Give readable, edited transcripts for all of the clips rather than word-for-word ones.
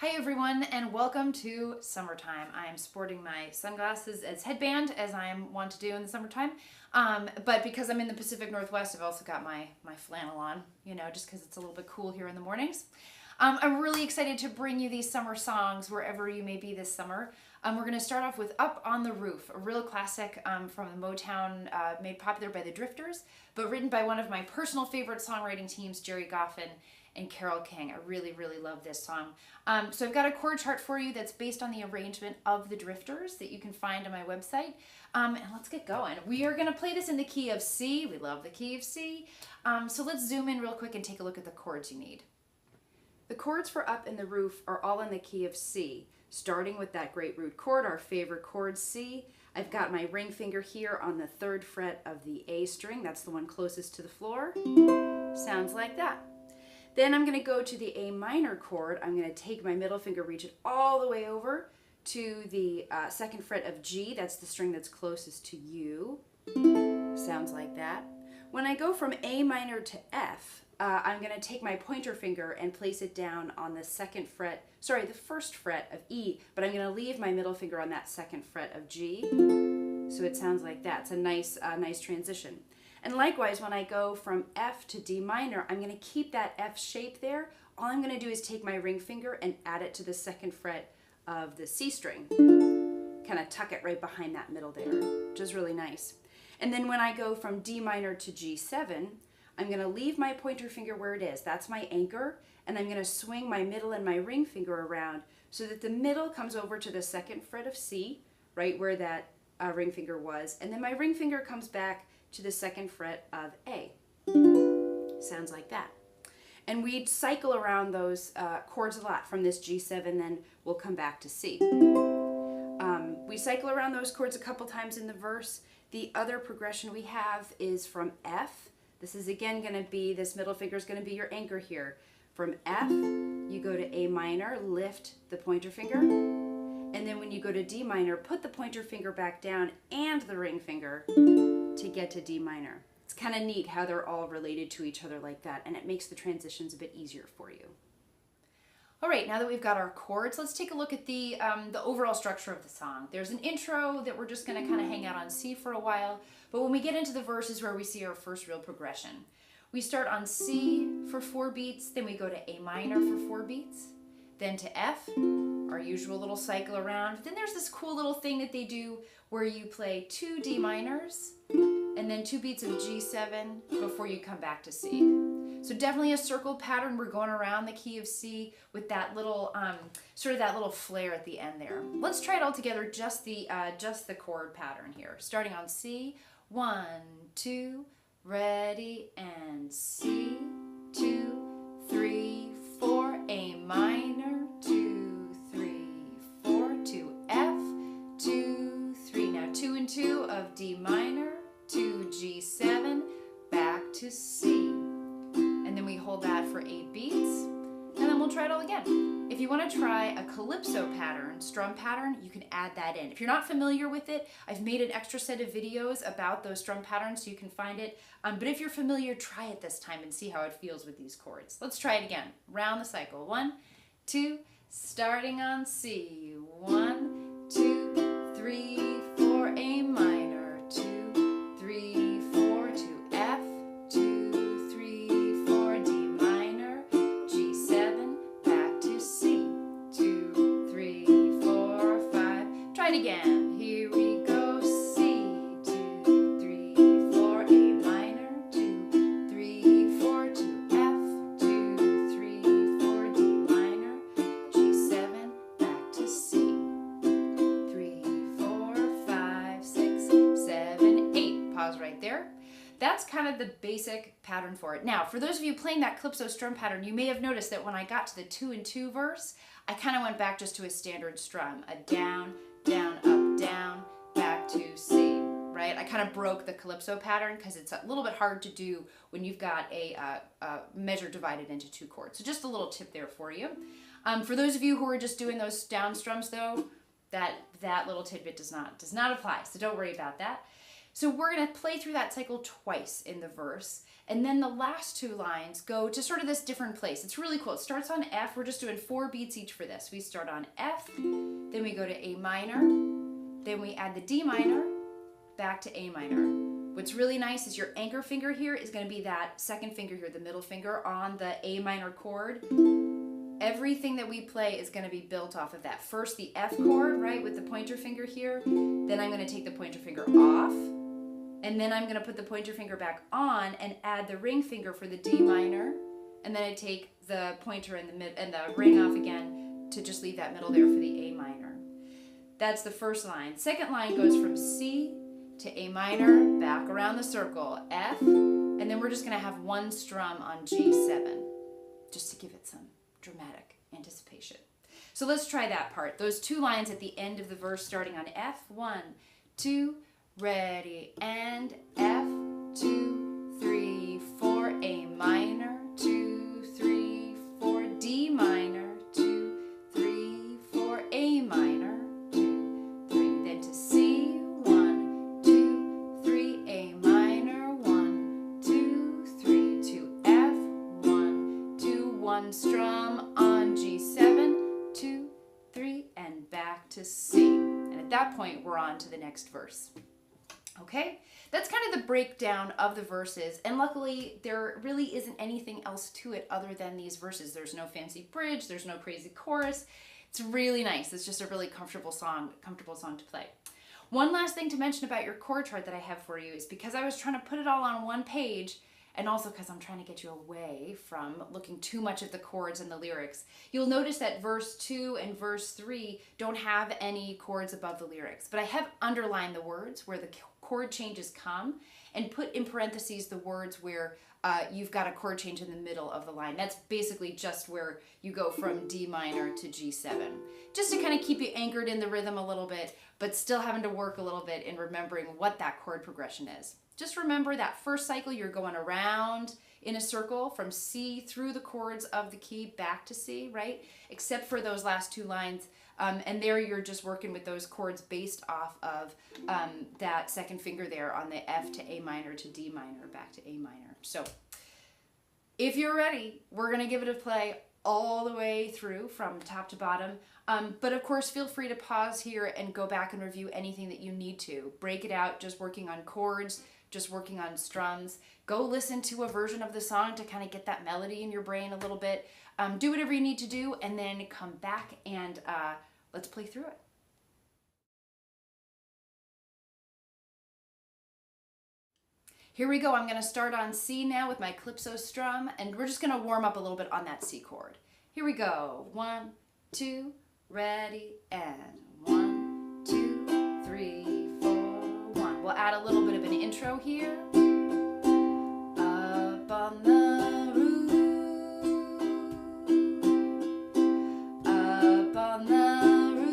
Hi everyone, and welcome to summertime. I am sporting my sunglasses as headband, as I am wont to do in the summertime. But because I'm in the Pacific Northwest, I've also got my flannel on, just because it's a little bit cool here in the mornings. I'm really excited to bring you these summer songs wherever you may be this summer. We're going to start off with Up on the Roof, a real classic from the Motown, made popular by the Drifters, but written by one of my personal favorite songwriting teams, Gerry Goffin and Carole King. I really, really love this song. So I've got a chord chart for you that's based on the arrangement of the Drifters that you can find on my website. And let's get going. We are going to play this in the key of C. We love the key of C. So let's zoom in real quick and take a look at the chords you need. The chords for Up in the Roof are all in the key of C, starting with that great root chord, our favorite chord, C. I've got my ring finger here on the 3rd fret of the A string. That's the one closest to the floor. Sounds like that. Then I'm going to go to the A minor chord. I'm going to take my middle finger, reach it all the way over to the 2nd fret of G. That's the string that's closest to you. Sounds like that. When I go from A minor to F, I'm going to take my pointer finger and place it down on the 1st fret of E, but I'm going to leave my middle finger on that 2nd fret of G. So it sounds like that. It's a nice transition. And likewise, when I go from F to D minor, I'm going to keep that F shape there. All I'm going to do is take my ring finger and add it to the 2nd fret of the C string. Kind of tuck it right behind that middle there, which is really nice. And then when I go from D minor to G7, I'm going to leave my pointer finger where it is. That's my anchor. And I'm going to swing my middle and my ring finger around so that the middle comes over to the 2nd fret of C, right where that ring finger was. And then my ring finger comes back to the 2nd fret of A. Sounds like that. And we cycle around those chords a lot from this G7, then we'll come back to C. We cycle around those chords a couple times in the verse. The other progression we have is from F. This is again going to be, this middle finger is going to be your anchor here. From F, you go to A minor, lift the pointer finger. And then when you go to D minor, put the pointer finger back down and the ring finger to get to D minor. It's kind of neat how they're all related to each other like that, and it makes the transitions a bit easier for you. All right, now that we've got our chords, let's take a look at the overall structure of the song. There's an intro that we're just going to kind of hang out on C for a while, but when we get into the verses where we see our first real progression. We start on C for 4 beats, then we go to A minor for 4 beats, then to F, our usual little cycle around. Then there's this cool little thing that they do where you play 2 D minors and then 2 beats of G7 before you come back to C. So definitely a circle pattern. We're going around the key of C with that little sort of that little flare at the end there. Let's try it all together, just the chord pattern here. Starting on C, 1, 2, ready, and C, 2, 3, 4, A minor, 2, 3, 4, to F, 2, 3. Now 2 and 2 of D minor, to G7, back to C. And then we hold that for 8 beats, and then we'll try it all again. If you want to try a calypso pattern, strum pattern, you can add that in. If you're not familiar with it, I've made an extra set of videos about those strum patterns so you can find it. But if you're familiar, try it this time and see how it feels with these chords. Let's try it again. Round the cycle. 1, 2, starting on C. 1, 2, 3, 4, A minor, 2, 3, 4, to F, 2, 3, 4, D minor, G7, back to C, 2, 3, 4, 5. Try it again. Here we go. C, 2, 3, 4, A minor, 2, 3, 4, to F, 2, 3, 4, D minor, G7, back to C, 3, 4, 5, 6, 7, 8. Pause right there. That's kind of the basic pattern for it. Now, for those of you playing that calypso strum pattern, you may have noticed that when I got to the 2 and 2 verse, I kind of went back just to a standard strum, a down, down, up, down, back to C, right? I kind of broke the calypso pattern because it's a little bit hard to do when you've got a measure divided into 2 chords. So just a little tip there for you. For those of you who are just doing those down strums though, that little tidbit does not apply, so don't worry about that. So we're going to play through that cycle twice in the verse. And then the last two lines go to sort of this different place. It's really cool. It starts on F. We're just doing 4 beats each for this. We start on F, then we go to A minor, then we add the D minor, back to A minor. What's really nice is your anchor finger here is going to be that second finger here, the middle finger on the A minor chord. Everything that we play is going to be built off of that. First the F chord, right, with the pointer finger here. Then I'm going to take the pointer finger off. And then I'm going to put the pointer finger back on and add the ring finger for the D minor. And then I take the pointer and the ring off again to just leave that middle there for the A minor. That's the first line. Second line goes from C to A minor, back around the circle, F, and then we're just going to have one strum on G7, just to give it some dramatic anticipation. So let's try that part. Those 2 lines at the end of the verse starting on F, 1, 2, ready, and F, 2, 3, 4, A minor, 2, 3, 4, D minor, 2, 3, 4, A minor, 2, 3, then to C, 1, 2, 3, A minor, 1, 2, 3, to F, 1, 2, 1 strum on G7, 2, 3, and back to C. And at that point, we're on to the next verse. Okay, that's kind of the breakdown of the verses, and luckily there really isn't anything else to it other than these verses. There's no fancy bridge, there's no crazy chorus. It's really nice. It's just a really comfortable song to play. One last thing to mention about your chord chart that I have for you is because I was trying to put it all on one page, and also because I'm trying to get you away from looking too much at the chords and the lyrics, you'll notice that verse 2 and verse 3 don't have any chords above the lyrics, but I have underlined the words where the chord changes come and put in parentheses the words where you've got a chord change in the middle of the line. That's basically just where you go from D minor to G7. Just to kind of keep you anchored in the rhythm a little bit, but still having to work a little bit in remembering what that chord progression is. Just remember that first cycle you're going around in a circle from C through the chords of the key back to C, right? Except for those last 2 lines. And there you're just working with those chords based off of that second finger there on the F to A minor to D minor, back to A minor. So if you're ready, we're going to give it a play all the way through from top to bottom. But of course, feel free to pause here and go back and review anything that you need to. Break it out, just working on chords, just working on strums. Go listen to a version of the song to kind of get that melody in your brain a little bit. Do whatever you need to do, and then come back and let's play through it. Here we go. I'm going to start on C now with my calypso strum, and we're just going to warm up a little bit on that C chord. Here we go. 1, 2, ready, and 1, 2, 3, 4, 1. We'll add a little bit of an intro here. Up on the roof, up on the roof.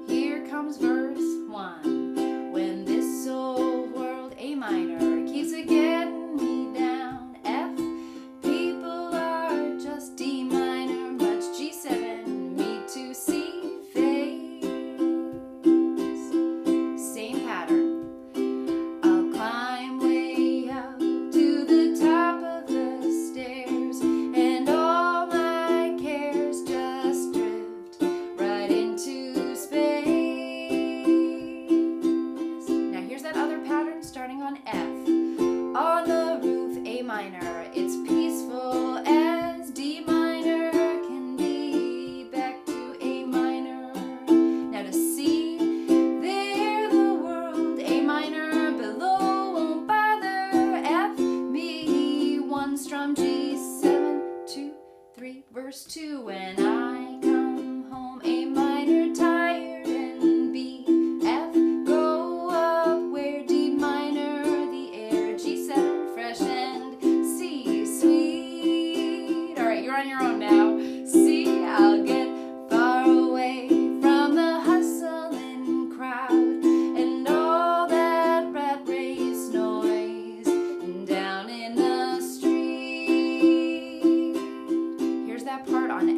Here comes verse 1. When this old world A minor keeps a getting me down, F, people are just D minor, much G7, me to C, face. Same pattern. I'll climb way up to the top of the stairs, and all my cares just drift right into space. Now here's that other pattern starting on F. On the roof, A minor, it's peaceful as D minor can be. Back to A minor, now to C. There the world, A minor below won't bother. F, me, 1 strum, G7, 2, 3, verse 2. When I come home, A minor, tired, and B, F, go up where D minor, the air, G7, fresh, and C, sweet. All right, you're on your own now. C, I'll get far away from the hustling crowd and all that rat race noise and down in the street. Here's that part on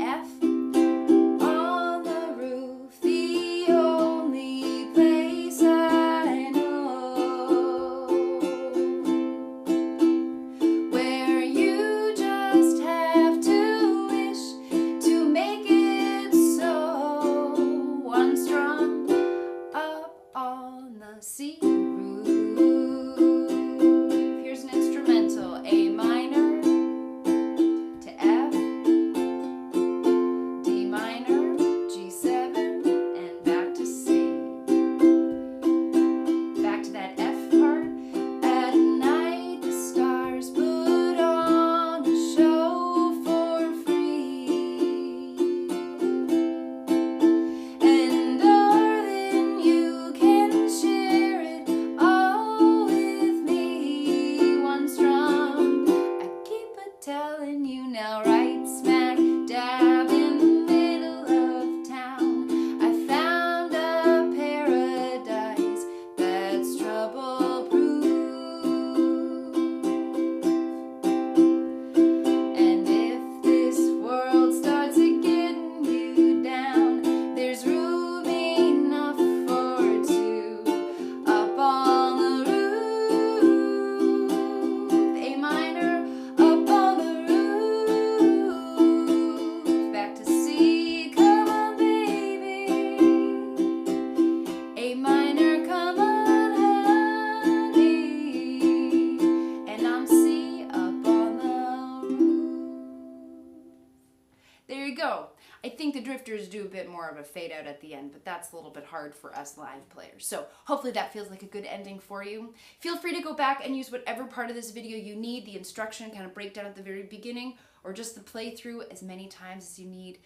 I think the drifters do a bit more of a fade out at the end, but that's a little bit hard for us live players. So hopefully that feels like a good ending for you. Feel free to go back and use whatever part of this video you need, the instruction kind of breakdown at the very beginning, or just the playthrough as many times as you need.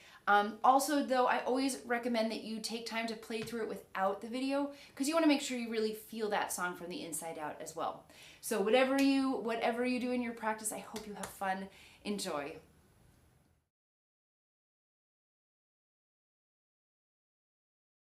Also though, I always recommend that you take time to play through it without the video, because you want to make sure you really feel that song from the inside out as well. So whatever you do in your practice, I hope you have fun. Enjoy.